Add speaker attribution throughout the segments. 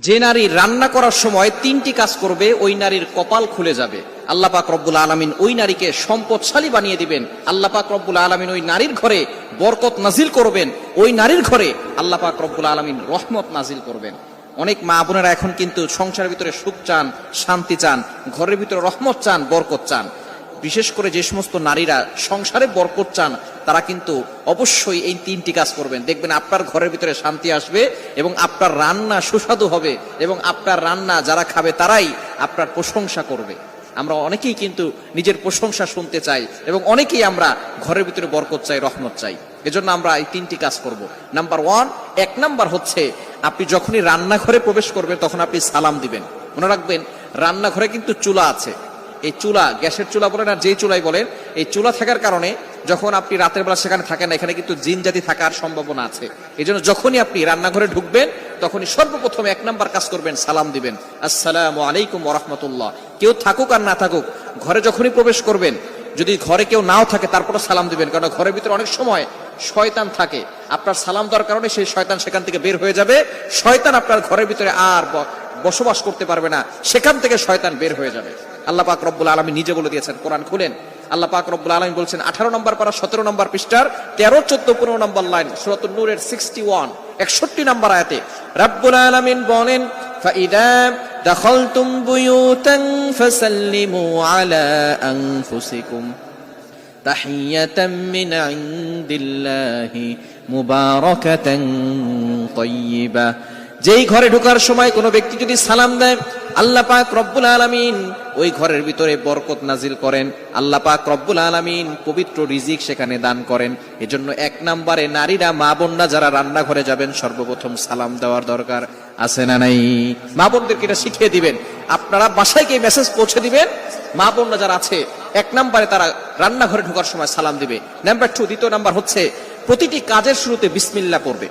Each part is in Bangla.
Speaker 1: যে নারী রান্না করার সময় তিনটি কাজ করবে ওই নারীর কপাল খুলে যাবে। আল্লাহ পাক রব্বুল আলামিন ওই নারীকে সম্পদশালী বানিয়ে দিবেন। আল্লাহ পাক রব্বুল আলামিন ওই নারীর ঘরে বরকত নাজিল করবেন। ওই নারীর ঘরে আল্লাহ পাক রব্বুল আলামিন রহমত নাজিল করবেন। অনেক মা বোনেরা এখন কিন্তু সংসারের ভিতরে সুখ চান, শান্তি চান, ঘরের ভিতরে রহমত চান, বরকত চান। বিশেষ করে যে সমস্ত নারীরা সংসারে বরকত চান তারা কিন্তু অবশ্যই এই তিনটি কাজ করবেন। দেখবেন আপনার ঘরের ভিতরে শান্তি আসবে এবং আপনার রান্না সুস্বাদু হবে এবং আপনার রান্না যারা খাবে তারাই আপনার প্রশংসা করবে। আমরা অনেকেই কিন্তু নিজের প্রশংসা শুনতে চাই এবং অনেকেই আমরা ঘরের ভিতরে বরকত চাই, রহমত চাই। এজন্য আমরা এই তিনটি কাজ করব। নাম্বার ওয়ান, এক নাম্বার হচ্ছে আপনি যখনই রান্নাঘরে প্রবেশ করবেন তখন আপনি সালাম দিবেন। মনে রাখবেন রান্নাঘরে কিন্তু চুলা আছে। এই চুলা, গ্যাসের চুলা বলেন আর যেই চুলাই বলেন, এই চুলা থাকার কারণে যখন আপনি রাতের বেলা সেখানে থাকেন না, এখানে কিন্তু জিন জাতি থাকার সম্ভাবনা আছে। এই জন্য যখনই আপনি রান্নাঘরে ঢুকবেন তখনই সর্বপ্রথম এক নাম্বার কাজ করবেন, সালাম দিবেন, আসসালামু আলাইকুম ওয়া রাহমাতুল্লাহ। কেউ থাকুক আর না থাকুক, ঘরে যখনই প্রবেশ করবেন, যদি ঘরে কেউ নাও থাকে তারপরে সালাম দিবেন, কারণ ঘরের ভিতরে অনেক সময় শয়তান থাকে। আপনার সালাম দেওয়ার কারণে সেই শয়তান সেখান থেকে বের হয়ে যাবে। শয়তান আপনার ঘরের ভিতরে আর বসবাস করতে পারবে না, সেখান থেকে শয়তান বের হয়ে যাবে। আল্লাহ পাক রব্বুল আলামিন নিজে বলে দিয়েছেন, কোরআন খুলেন, আল্লাহ পাক রব্বুল আলামিন বলছেন 18 নম্বর পারা 17 নম্বর পৃষ্ঠার 13, 14, 15 নম্বর লাইন, সূরাতুন নূরের 61, 61 নম্বর আয়াতে রব্বুল আলামিন বলেন, ফাইদা দাখালতুম বুয়ুতান ফাসাল্লিমু আলা আনফুসিকুম তাহিয়াতাম মিন ইনদিল্লাহি মুবারাকাতান তাইয়্যিবা। যেই ঘরে ঢোকার সময় কোনো ব্যক্তি যদি সালাম দেয়, আল্লাহ পাক রব্বুল আলামিন ওই ঘরের ভিতরে বরকত নাজিল করেন। আল্লাহ পাক রব্বুল আলামিন পবিত্র রিজিক সেখানে দান করেন। এজন্য এক নম্বরে নারীরা, মা বোনরা যারা রান্নাঘরে যাবেন সর্বপ্রথম সালাম দেওয়ার দরকার আছে না নাই? মা বোনদেরকে এটা শিখিয়ে দিবেন, আপনারা বাসায় গিয়ে মেসেজ পৌঁছে দিবেন। মা বোনরা যারা আছে এক নম্বরে তারা রান্নাঘরে ঢোকার সময় সালাম দিবে। নাম্বার 2, দ্বিতীয় নাম্বার হচ্ছে প্রতিটি কাজের শুরুতে বিসমিল্লাহ পড়বে।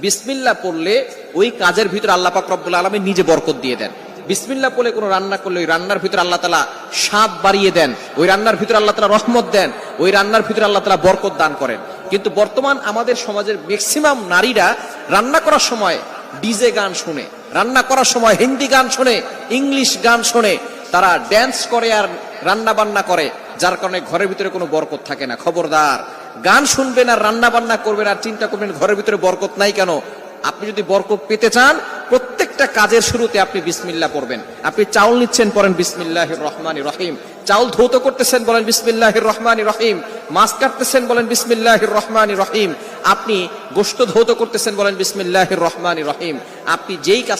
Speaker 1: বিসমিল্লাহ পড়লে ওই কাজের ভিতরে আল্লাহ পাক রব্বুল আলামিন নিজে বরকত দিয়ে দেন। বিসমিল্লাহ পড়লে কোনো রান্না করলে ওই রান্নার ভিতরে আল্লাহ তাআলা স্বাদ বাড়িয়ে দেন, ওই রান্নার ভিতরে আল্লাহ তাআলা রহমত দেন, ওই রান্নার ভিতরে আল্লাহ তাআলা বরকত দান করেন। কিন্তু বর্তমান আমাদের সমাজের ম্যাক্সিমাম নারীরা রান্না করার সময় ডিজে গান শুনে, রান্না করার সময় হিন্দি গান শুনে, ইংলিশ গান শুনে, তারা ড্যান্স করে আর রান্না বান্না করে, যার কারণে ঘরের ভিতরে কোনো বরকত থাকে না। খবরদার, গান শুনবেন আর রান্না বান্না করবেন আর চিন্তা করবেন ঘরের ভিতরে বরকত নাই কেন। আপনি যদি বরকত পেতে চান প্রত্যেকটা কাজের শুরুতে আপনি বিসমিল্লাহ পড়বেন। আপনি চাউল নিচ্ছেন, পড়েন বিসমিল্লাহির রহমানির রহিম। চাউল ধৌত করতেছেন, বলেন বিসমিল্লাহির রহমানির রহিম। মাছ কাটতেছেন, বলেন বিসমিল্লাহির রহমানির রহিম। আপনি গোশত ধৌত করতেছেন, বলেন বিসমিল্লাহির রহমানির রহিম। আপনি যেই কাজ